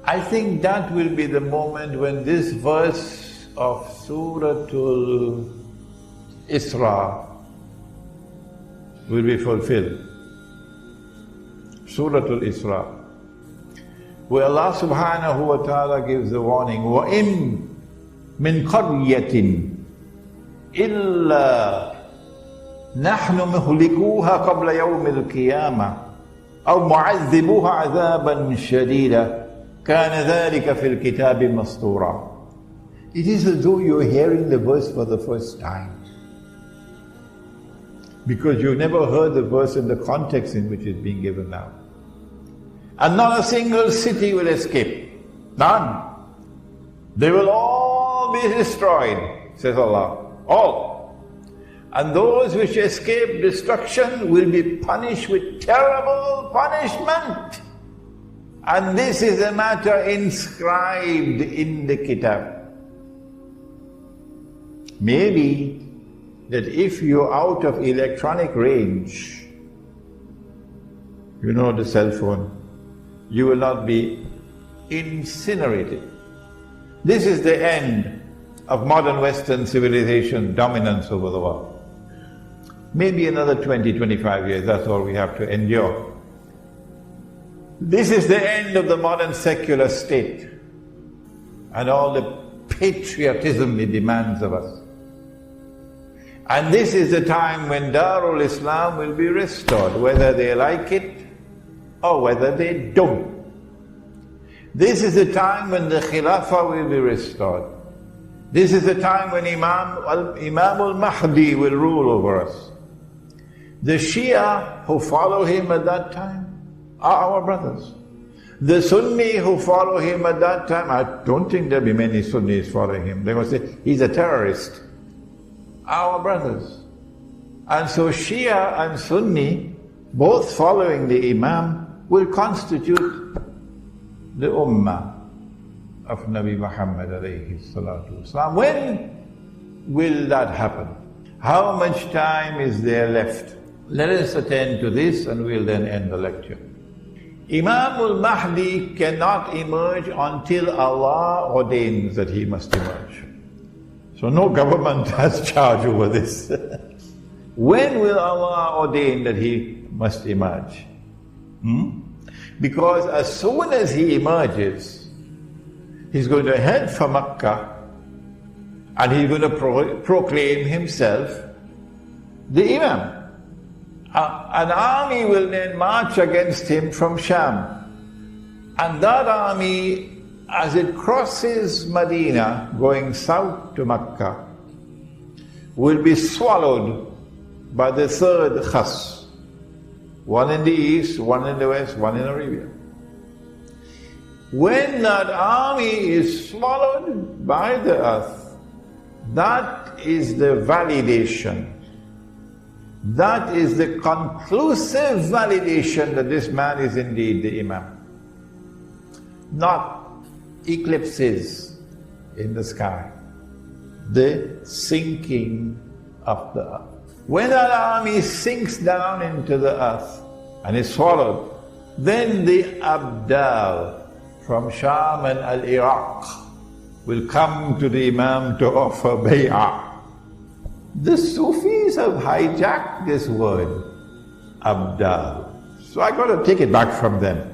I think that will be the moment when this verse of Suratul Isra will be fulfilled. Suratul Isra, where Allah subhanahu wa ta'ala gives the warning, وَإِن مِّن قَرْيَةٍ إِلَّا نَحْنُ مُهْلِكُوهَا قَبْلَ يَوْمِ الْقِيَامَةِ أَوْ مُعَذِّبُوهَا عَذَابًا شَدِيدًا كَانَ ذَلِكَ فِي الْكِتَابِ مَسْطُورًا. It is as though you're hearing the verse for the first time, because you've never heard the verse in the context in which it's being given now. And not a single city will escape. None. They will all be destroyed, says Allah. All. And those which escape destruction will be punished with terrible punishment. And this is a matter inscribed in the Kitab. Maybe that if you're out of electronic range, you know, the cell phone, you will not be incinerated. This is the end of modern Western civilization dominance over the world. Maybe another 20, 25 years, that's all we have to endure. This is the end of the modern secular state and all the patriotism it demands of us. And this is the time when Darul Islam will be restored, whether they like it or whether they don't. This is the time when the Khilafa will be restored. This is the time when Imam Al Mahdi will rule over us. The Shia who follow him at that time are our brothers. The Sunni who follow him at that time, I don't think there'll be many Sunnis following him. They're going to say, he's a terrorist. Our brothers. And so Shia and Sunni, both following the Imam, will constitute the Ummah of Nabi Muhammad alayhi salatu wasalam. When will that happen? How much time is there left? Let us attend to this and we'll then end the lecture. Imam Al Mahdi cannot emerge until Allah ordains that he must emerge. So no government has charge over this. When will Allah ordain that he must emerge? Because as soon as he emerges, he's going to head for Makkah and he's going to proclaim himself the Imam. An army will then march against him from Sham. And that army, as it crosses Medina, going south to Makkah, will be swallowed by the third khas. One in the east, one in the west, one in Arabia. When that army is swallowed by the earth, that is the validation. That is the conclusive validation that this man is indeed the Imam. Not eclipses in the sky. The sinking of the earth. When that army sinks down into the earth and is swallowed, then the Abdal from Sham and Al-Iraq will come to the Imam to offer bay'ah. The Sufis have hijacked this word, Abdal. So I got to take it back from them.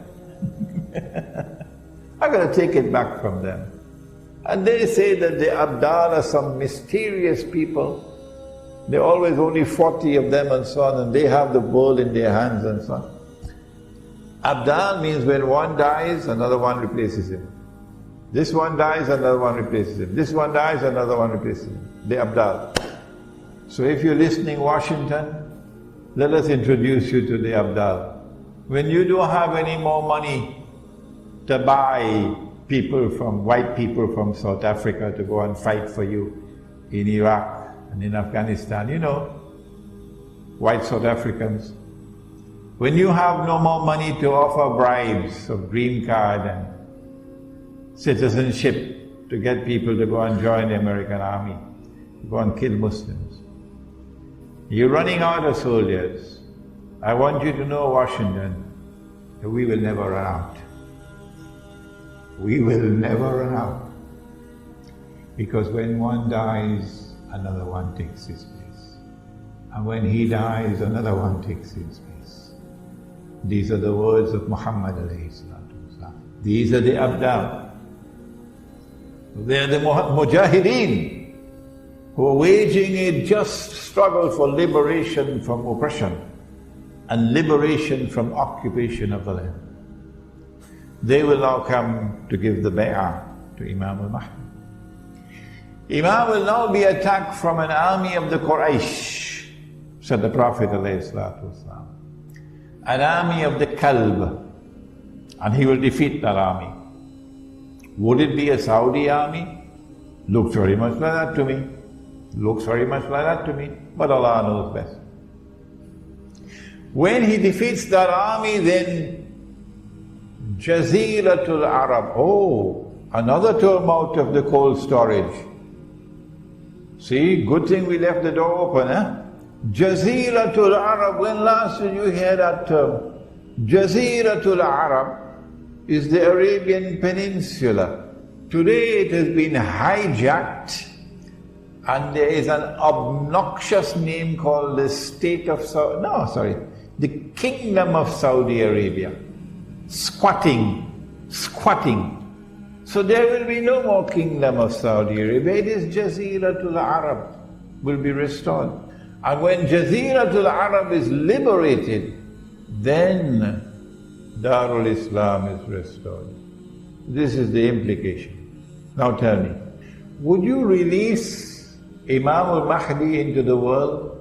I got to take it back from them. And they say that the Abdal are some mysterious people. There are always only 40 of them and so on, and they have the bowl in their hands and so on. Abdal means when one dies, another one replaces him. This one dies, another one replaces him. This one dies, another one replaces him. The Abdal. So if you're listening, Washington, let us introduce you to the Abdal. When you don't have any more money to buy white people from South Africa to go and fight for you in Iraq and in Afghanistan, you know, white South Africans. When you have no more money to offer bribes of green card and citizenship to get people to go and join the American army, to go and kill Muslims, you're running out of soldiers. I want you to know, Washington, that we will never run out. We will never run out. Because when one dies, another one takes his place. And when he dies, another one takes his place. These are the words of Muhammad alayhi salatu wasalam. These are the Abdal. They are the Mujahideen who are waging a just struggle for liberation from oppression and liberation from occupation of the land. They will now come to give the bay'ah to Imam Al Mahdi. Imam will now be attacked from an army of the Quraysh, said the Prophet ﷺ. An army of the Kalb, and he will defeat that army. Would it be a Saudi army? Looks very much like that to me. Looks very much like that to me, but Allah knows best. When he defeats that army, then Jaziratul Arab, another term out of the cold storage. See, good thing we left the door open, eh? Jaziratul Arab, when last did you hear that term? Jaziratul Arab is the Arabian Peninsula. Today it has been hijacked, and there is an obnoxious name called the the Kingdom of Saudi Arabia. Squatting. So there will be no more Kingdom of Saudi Arabia. It is Jaziratul Arab will be restored. And when Jaziratul Arab is liberated, then Darul Islam is restored. This is the implication. Now tell me, would you release Imam Al Mahdi into the world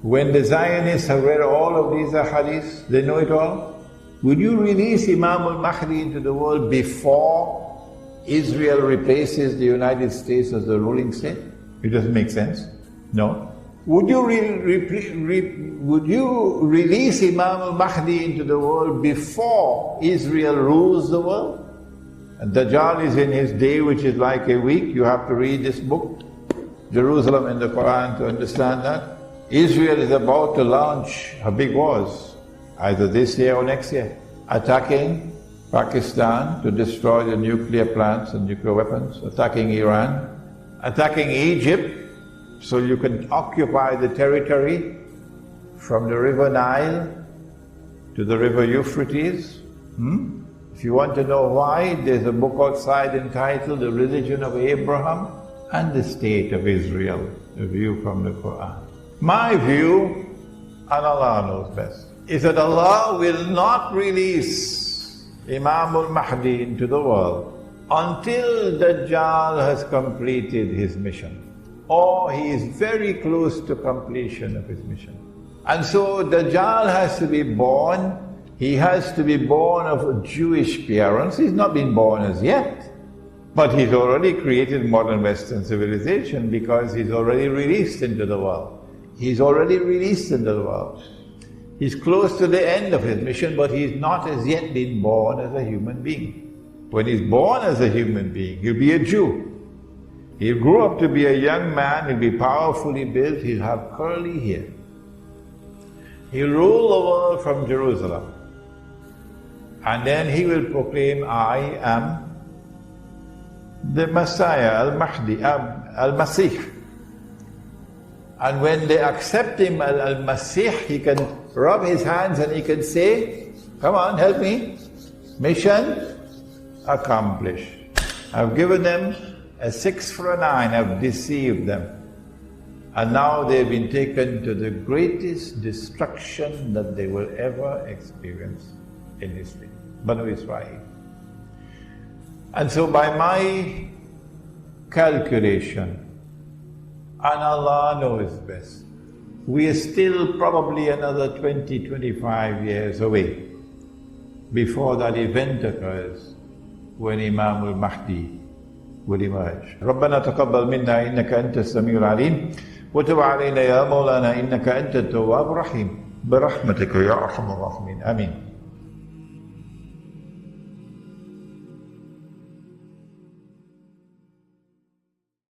when the Zionists have read all of these ahadiths? They know it all? Would you release Imam Al Mahdi into the world before Israel replaces the United States as the ruling state? It doesn't make sense. No. Would you release Imam Al Mahdi into the world before Israel rules the world? And Dajjal is in his day, which is like a week. You have to read this book, Jerusalem in the Quran, to understand that. Israel is about to launch her big wars, either this year or next year, attacking Pakistan to destroy the nuclear plants and nuclear weapons, attacking Iran, attacking Egypt, so you can occupy the territory from the river Nile to the river Euphrates. If you want to know why, there's a book outside entitled The Religion of Abraham and the State of Israel, a view from the Quran. My view, and Allah knows best, is that Allah will not release Imam Al Mahdi into the world until Dajjal has completed his mission. or he is very close to completion of his mission. And so Dajjal has to be born. He has to be born of Jewish parents. He's not been born as yet. But he's already created modern Western civilization because he's already released into the world. He's already released into the world. He's close to the end of his mission, but he's not as yet been born as a human being. When he's born as a human being, he'll be a Jew. He'll grow up to be a young man, he'll be powerfully built, he'll have curly hair. He'll rule the world from Jerusalem. And then he will proclaim, I am the Messiah, Al Mahdi, Al Masih. And when they accept him, Al Masih, he can rub his hands and he can say, come on, help me. Mission accomplished. I've given them a 6 for a 9, I've deceived them. And now they've been taken to the greatest destruction that they will ever experience in history. Banu Israel. And so by my calculation, and Allah knows best, we are still probably another 20-25 years away before that event occurs when Imam Al Mahdi will emerge. ربنا تقبل منا إنك أنت السميع العليم وتب علينا يا مولانا إنك أنت التواب الرحيم برحمتك يا أرحم الراحمين آمين.